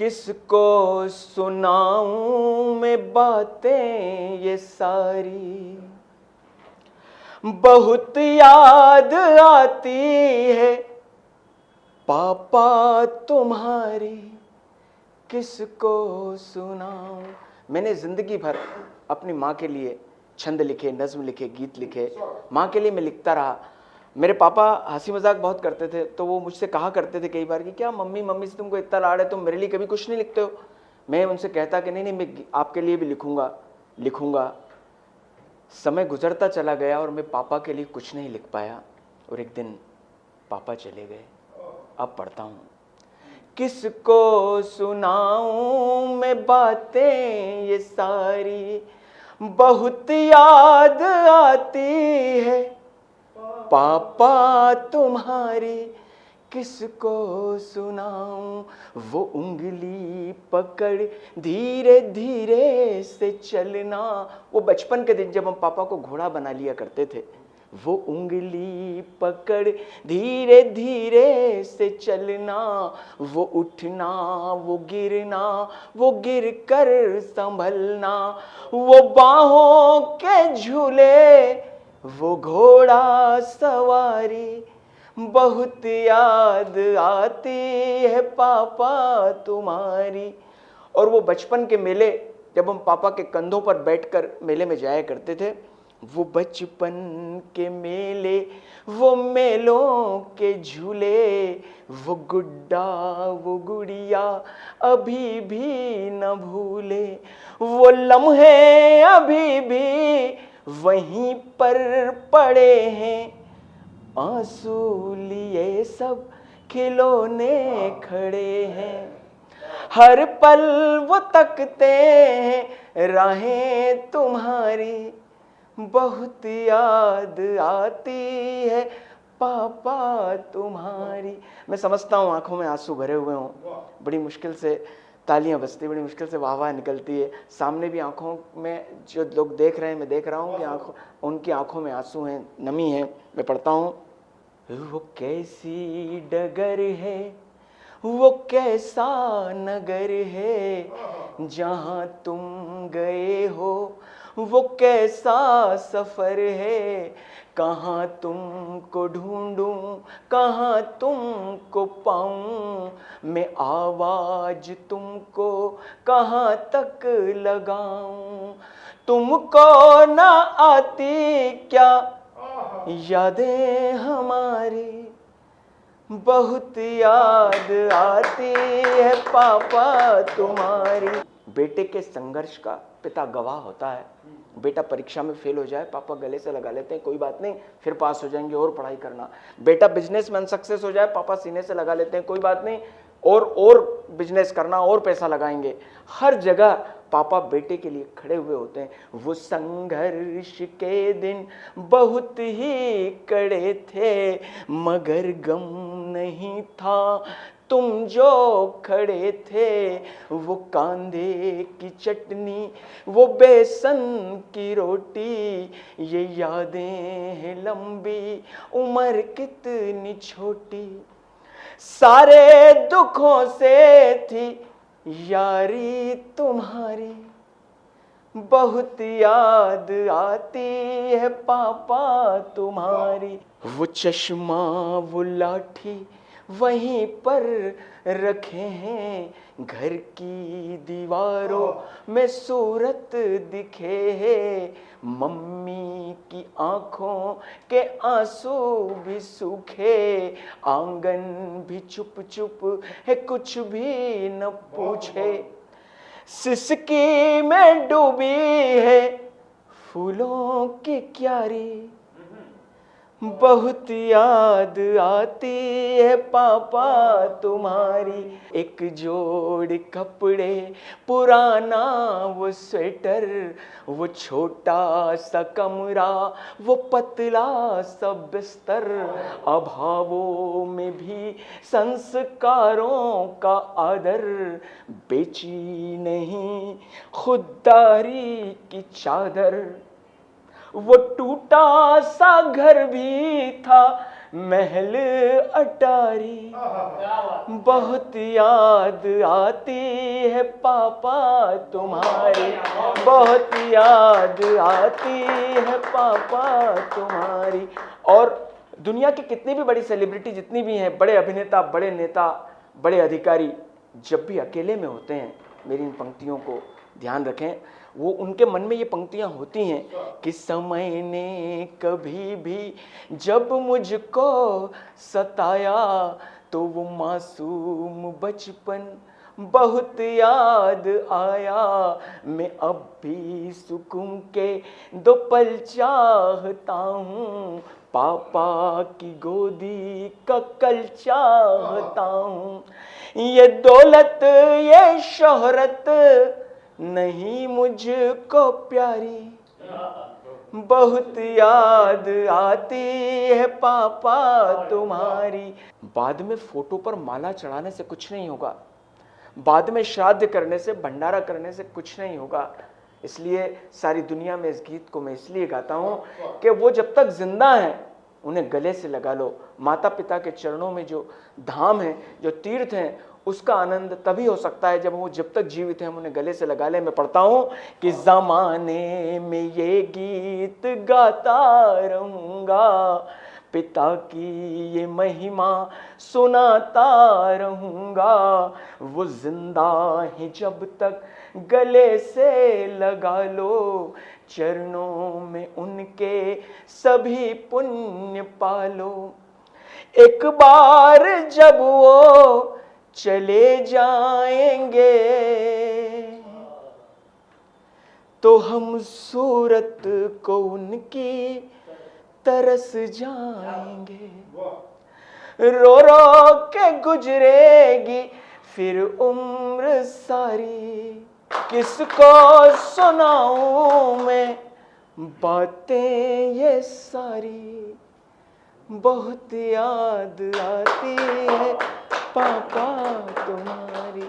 किसको सुनाऊं मैं बातें ये सारी, बहुत याद आती है पापा तुम्हारी, किसको सुनाऊं। मैंने जिंदगी भर अपनी माँ के लिए छंद लिखे, नज्म लिखे, गीत लिखे, माँ के लिए मैं लिखता रहा। मेरे पापा हंसी मजाक बहुत करते थे, तो वो मुझसे कहा करते थे कई बार कि क्या मम्मी मम्मी से तुमको इतना लाड है, तुम मेरे लिए कभी कुछ नहीं लिखते हो। मैं उनसे कहता कि नहीं नहीं, मैं आपके लिए भी लिखूंगा लिखूंगा। समय गुजरता चला गया और मैं पापा के लिए कुछ नहीं लिख पाया, और एक दिन पापा चले गए। अब पढ़ता हूँ, किसको सुनाऊं मैं बातें ये सारी, बहुत याद आती है पापा तुम्हारी, किसको सुनाऊं। वो उंगली पकड़ धीरे धीरे से चलना, वो बचपन के दिन जब हम पापा को घोड़ा बना लिया करते थे, वो उंगली पकड़ धीरे धीरे से चलना, वो उठना वो गिरना, वो गिर कर संभलना, वो बाहों के झूले, वो घोड़ा सवारी, बहुत याद आती है पापा तुम्हारी। और वो बचपन के मेले, जब हम पापा के कंधों पर बैठकर मेले में जाया करते थे, वो बचपन के मेले, वो मेलों के झूले, वो गुड्डा वो गुड़िया अभी भी न भूले, वो लम्हे अभी भी वहीं पर पड़े हैं, आंसू लिए सब खिलौने खड़े हैं, हर पल वो तकते हैं राहें तुम्हारी, बहुत याद आती है पापा तुम्हारी। मैं समझता हूँ आंखों में आंसू भरे हुए हों, बड़ी मुश्किल से तालियां बजती, बड़ी मुश्किल से वाह वाह निकलती है। सामने भी आंखों में जो लोग देख रहे हैं, मैं देख रहा हूँ कि उनकी आंखों में आंसू हैं, नमी है। मैं पढ़ता हूँ, वो कैसी डगर है, वो कैसा नगर है, जहाँ तुम गए हो वो कैसा सफर है, कहाँ तुमको ढूंढूं कहाँ तुमको पाऊं, मैं आवाज तुमको कहाँ तक लगाऊं, तुमको ना आती क्या यादें हमारी, बहुत याद आती है पापा तुम्हारी। बेटे के संघर्ष का पिता गवाह होता है। बेटा परीक्षा में फेल हो जाए, पापा गले से लगा लेते हैं, कोई बात नहीं फिर पास हो जाएंगे और पढ़ाई करना। बेटा बिजनेस में अनसक्सेस हो जाए, पापा सीने से लगा लेते हैं, कोई बात नहीं और बिजनेस करना और पैसा लगाएंगे। हर जगह पापा बेटे के लिए खड़े हुए होते हैं। वो संघर्ष के दिन बहुत ही कड़े थे, मगर गम नहीं था तुम जो खड़े थे, वो कांधे की चटनी वो बेसन की रोटी, ये यादें हैं लंबी उम्र कितनी छोटी, सारे दुखों से थी यारी तुम्हारी, बहुत याद आती है पापा तुम्हारी। वो चश्मा वो लाठी वहीं पर रखे हैं, घर की दीवारों में सूरत दिखे है, मम्मी की आंखों के आंसू भी सूखे, आंगन भी चुप चुप है कुछ भी न पूछे, सिसकी में डूबी है फूलों की क्यारी, बहुत याद आती है पापा तुम्हारी। एक जोड़ कपड़े पुराना वो स्वेटर, वो छोटा सा कमरा वो पतला सा बिस्तर, अभावों में भी संस्कारों का आदर, बेची नहीं खुददारी की चादर, वो टूटा सा घर भी था महल अटारी, बहुत याद आती है पापा तुम्हारी, बहुत याद आती है पापा तुम्हारी। और दुनिया की कितनी भी बड़ी सेलिब्रिटी जितनी भी हैं, बड़े अभिनेता, बड़े नेता, बड़े अधिकारी, जब भी अकेले में होते हैं, मेरी इन पंक्तियों को ध्यान रखें, वो उनके मन में ये पंक्तियां होती हैं कि समय ने कभी भी जब मुझको सताया तो वो मासूम बचपन बहुत याद आया। मैं अब भी सुकून के 2 पल चाहता हूँ, पापा की गोदी का कल चाहता हूँ। ये दौलत ये शोहरत नहीं मुझको प्यारी, बहुत याद आती है पापा तुम्हारी। बाद में फोटो पर माला चढ़ाने से कुछ नहीं होगा, बाद में श्राद्ध करने से, भंडारा करने से कुछ नहीं होगा। इसलिए सारी दुनिया में इस गीत को मैं इसलिए गाता हूँ कि वो जब तक जिंदा हैं उन्हें गले से लगा लो। माता पिता के चरणों में जो धाम है, जो तीर्थ हैं, उसका आनंद तभी हो सकता है जब वो जब तक जीवित हैं हम उन्हें गले से लगा लें। मैं पढ़ता हूँ कि ज़माने में ये गीत गाता रहूँगा, पिता की ये महिमा सुनाता रहूँगा। वो जिंदा है जब तक गले से लगा लो, चरणों में उनके सभी पुण्य पालो। एक बार जब वो चले जाएंगे तो हम सूरत को उनकी तरस जाएंगे। रो रो के गुजरेगी फिर उम्र सारी, किसको सुनाऊं मैं बातें ये सारी, बहुत याद आती है पापा तुम्हारी।